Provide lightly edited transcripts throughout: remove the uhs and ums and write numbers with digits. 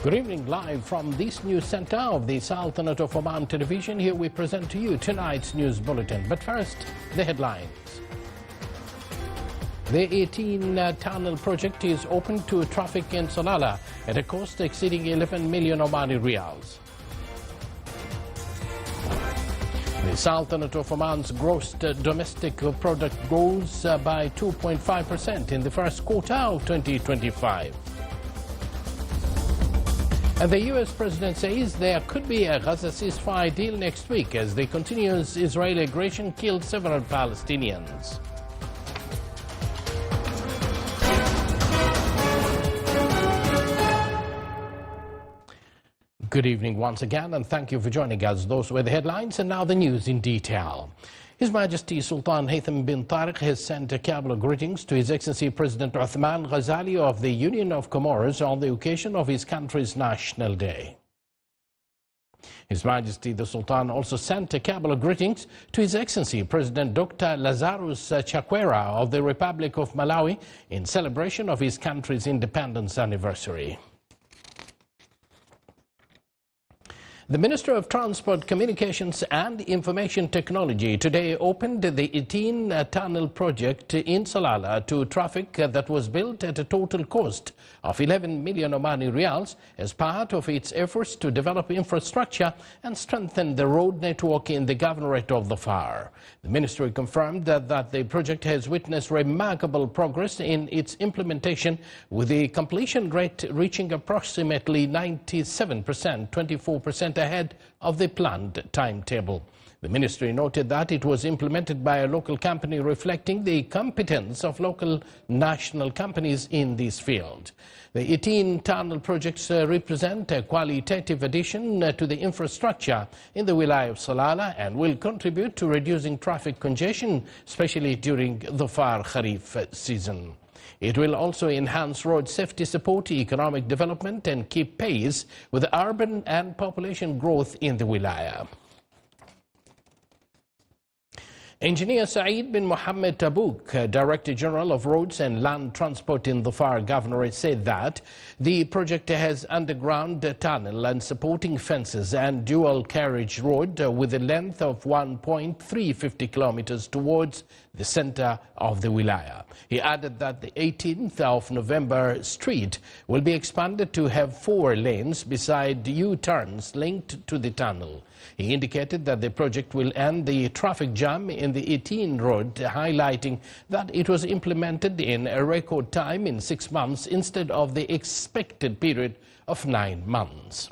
Good evening, live from this news center of the Sultanate of Oman television. Here we present to you tonight's news bulletin. But first, the headlines. The 18-tunnel project is open to traffic in Salalah at a cost exceeding 11 million Omani riyals. The Sultanate of Oman's gross domestic product grows by 2.5% in the first quarter of 2025. And the U.S. president says there could be a Gaza ceasefire deal next week as the continuous Israeli aggression killed several Palestinians. Good evening once again, and thank you for joining us. Those were the headlines, and now the news in detail. His Majesty Sultan Haytham bin Tariq has sent a cabal of greetings to His Excellency President Uthman Ghazali of the Union of Comoros on the occasion of his country's National Day. His Majesty the Sultan also sent a cabal of greetings to His Excellency President Dr. Lazarus Chakwera of the Republic of Malawi in celebration of his country's independence anniversary. The Minister of Transport, Communications and Information Technology today opened the 18-tunnel project in Salalah to traffic that was built at a total cost of 11 million Omani riyals as part of its efforts to develop infrastructure and strengthen the road network in the Governorate of Dhofar. The Ministry confirmed that the project has witnessed remarkable progress in its implementation, with the completion rate reaching approximately 97%, 24% ahead of the planned timetable. The ministry noted that it was implemented by a local company, reflecting the competence of local national companies in this field. The 18-tunnel projects represent a qualitative addition to the infrastructure in the Wilayah of Salalah and will contribute to reducing traffic congestion, especially during the Dhofar Kharif season. It will also enhance road safety support, economic development, and keep pace with urban and population growth in the Wilayah. Engineer Saeed bin Mohammed Tabouk, Director General of Roads and Land Transport in the Dhofar Governorate, said that the project has underground tunnel and supporting fences and dual carriage road with a length of 1.350 kilometers towards the center of the Wilayah. He added that the 18th of November street will be expanded to have 4 lanes beside U-turns linked to the tunnel. He indicated that the project will end the traffic jam in the 18 road, highlighting that it was implemented in a record time in 6 months instead of the expected period of 9 months.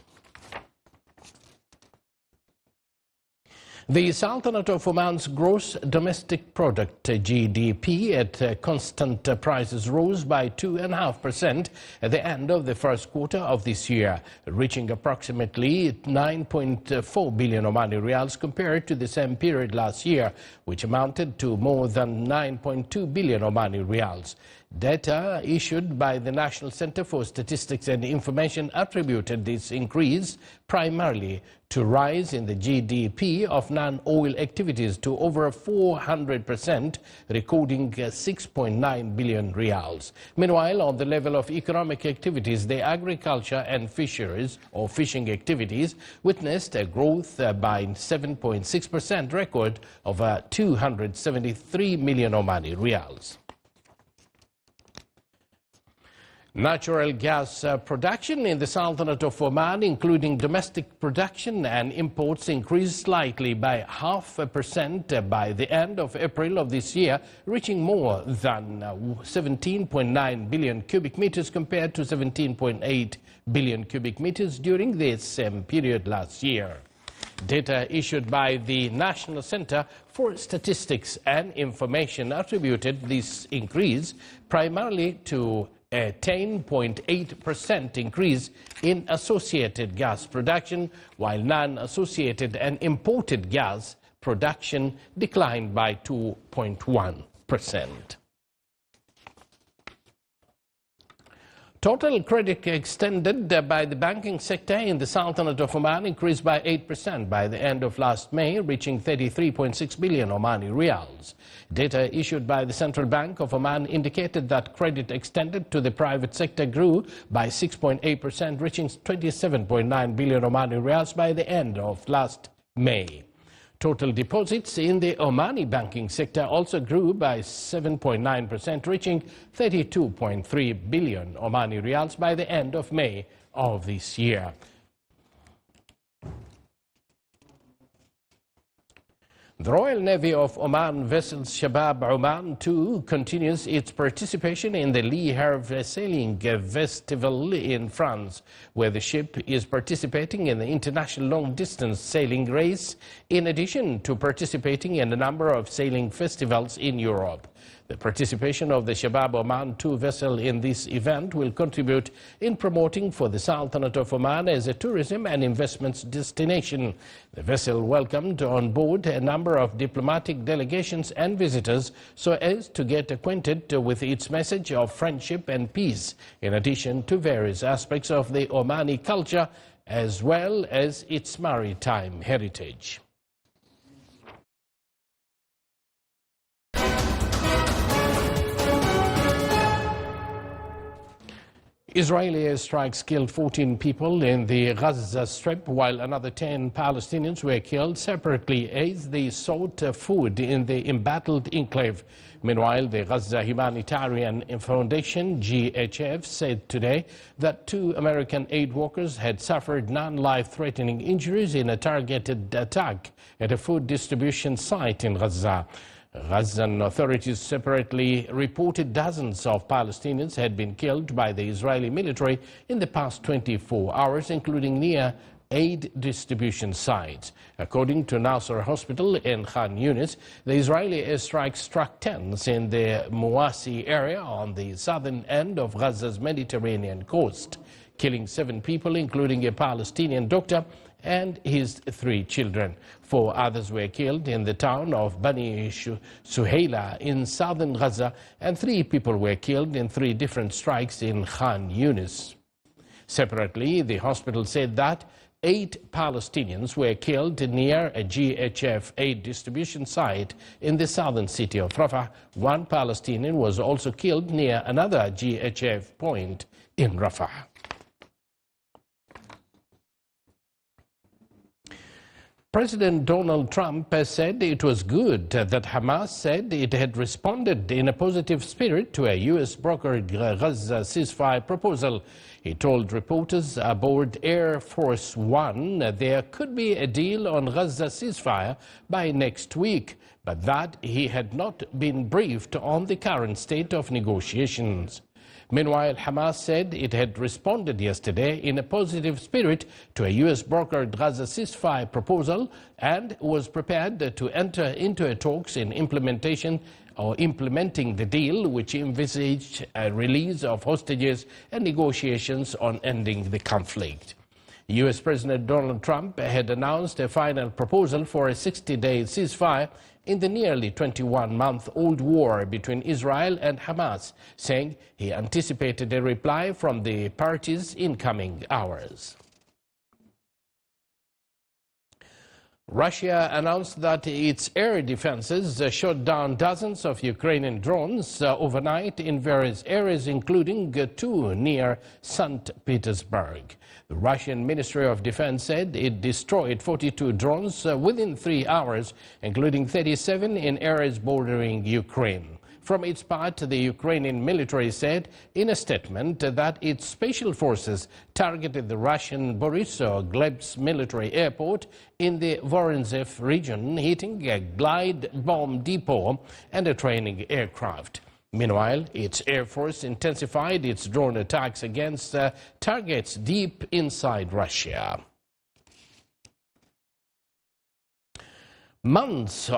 The Sultanate of Oman's gross domestic product GDP at constant prices rose by 2.5% at the end of the first quarter of this year, reaching approximately 9.4 billion Omani riyals compared to the same period last year, which amounted to more than 9.2 billion Omani riyals. Data issued by the National Center for Statistics and Information attributed this increase primarily to rise in the GDP of non-oil activities to over 400%, recording 6.9 billion riyals. Meanwhile, on the level of economic activities, the agriculture and fisheries or fishing activities witnessed a growth by 7.6% record of 273 million Omani riyals. Natural gas production in the Sultanate of Oman, including domestic production and imports, increased slightly by 0.5% by the end of April of this year, reaching more than 17.9 billion cubic meters compared to 17.8 billion cubic meters during the same period last year. Data issued by the National Center for Statistics and Information attributed this increase primarily to a 10.8% increase in associated gas production, while non-associated and imported gas production declined by 2.1%. Total credit extended by the banking sector in the Sultanate of Oman increased by 8% by the end of last May, reaching 33.6 billion Omani riyals. Data issued by the Central Bank of Oman indicated that credit extended to the private sector grew by 6.8%, reaching 27.9 billion Omani riyals by the end of last May. Total deposits in the Omani banking sector also grew by 7.9%, reaching 32.3 billion Omani riyals by the end of May of this year. The Royal Navy of Oman vessel Shabab Oman 2 continues its participation in the Le Havre Sailing Festival in France, where the ship is participating in the international long-distance sailing race, in addition to participating in a number of sailing festivals in Europe. The participation of the Shabab Oman 2 vessel in this event will contribute in promoting for the Sultanate of Oman as a tourism and investments destination. The vessel welcomed on board a number of diplomatic delegations and visitors so as to get acquainted with its message of friendship and peace, in addition to various aspects of the Omani culture as well as its maritime heritage. Israeli airstrikes killed 14 people in the Gaza Strip, while another 10 Palestinians were killed separately as they sought food in the embattled enclave. Meanwhile, the Gaza Humanitarian Foundation, GHF, said today that 2 American aid workers had suffered non-life-threatening injuries in a targeted attack at a food distribution site in Gaza. Gazan authorities separately reported dozens of Palestinians had been killed by the Israeli military in the past 24 hours, including near aid distribution sites. According to Nasser Hospital in Khan Yunis, the Israeli airstrike struck tents in the Mawasi area on the southern end of Gaza's Mediterranean coast, killing 7 people, including a Palestinian doctor and his 3 children. 4 others were killed in the town of Bani Suhaila in southern Gaza, and 3 people were killed in 3 different strikes in Khan Yunis. Separately, the hospital said that 8 Palestinians were killed near a GHF aid distribution site in the southern city of Rafah. 1 Palestinian was also killed near another GHF point in Rafah. President Donald Trump has said it was good that Hamas said it had responded in a positive spirit to a U.S.-brokered Gaza ceasefire proposal. He told reporters aboard Air Force One there could be a deal on Gaza ceasefire by next week, but that he had not been briefed on the current state of negotiations. Meanwhile, Hamas said it had responded yesterday in a positive spirit to a U.S.-brokered Gaza ceasefire proposal and was prepared to enter into talks in implementing the deal, which envisaged a release of hostages and negotiations on ending the conflict. U.S. President Donald Trump had announced a final proposal for a 60-day ceasefire in the nearly 21-month-old war between Israel and Hamas, saying he anticipated a reply from the parties in coming hours. Russia announced that its air defenses shot down dozens of Ukrainian drones overnight in various areas, including 2 near St. Petersburg. The Russian Ministry of Defense said it destroyed 42 drones within 3 hours, including 37 in areas bordering Ukraine. From its part, the Ukrainian military said in a statement that its special forces targeted the Russian Borisov-Glebsk military airport in the Voronezh region, hitting a glide bomb depot and a training aircraft. Meanwhile, its air force intensified its drone attacks against targets deep inside Russia. Months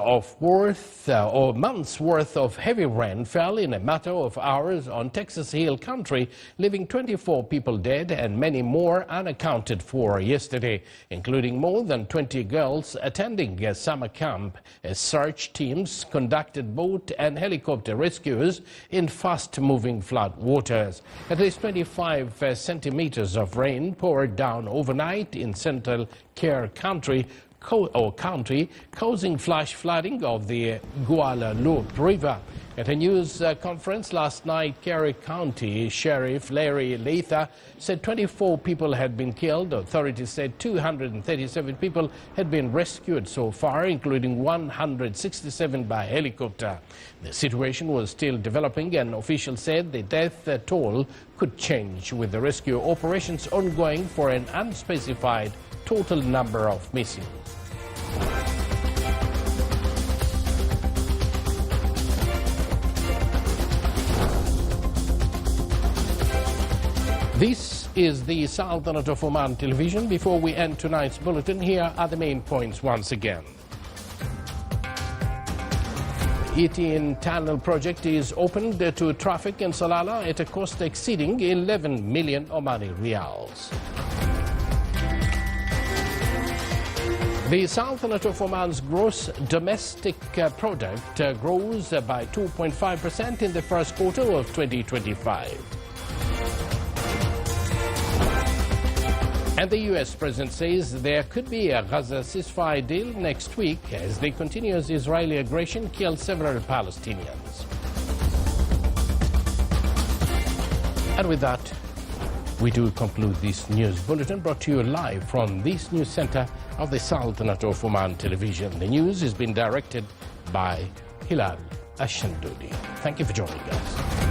worth of heavy rain fell in a matter of hours on Texas Hill Country, leaving 24 people dead and many more unaccounted for yesterday, including more than 20 girls attending a summer camp. Search teams conducted boat and helicopter rescues in fast-moving flood waters. At least 25 centimeters of rain poured down overnight in central Kerr County, causing flash flooding of the Guadalupe River. At a news conference last night, Kerr County Sheriff Larry Leitha said 24 people had been killed. Authorities said 237 people had been rescued so far, including 167 by helicopter. The situation was still developing, and officials said the death toll could change, with the rescue operations ongoing for an unspecified total number of missing. This is the Sultanate of Oman television. Before we end tonight's bulletin, here are the main points once again. The Bulletin tunnel project is opened to traffic in Salalah at a cost exceeding 11 million Omani riyals. The Sultanate of Oman's gross domestic product grows by 2.5% in the first quarter of 2025. And the U.S. president says there could be a Gaza ceasefire deal next week as the continuous Israeli aggression kills several Palestinians. And with that, we do conclude this news bulletin brought to you live from this news center of the Sultanate of Oman television. The news has been directed by Hilal Ashandudi. Thank you for joining us.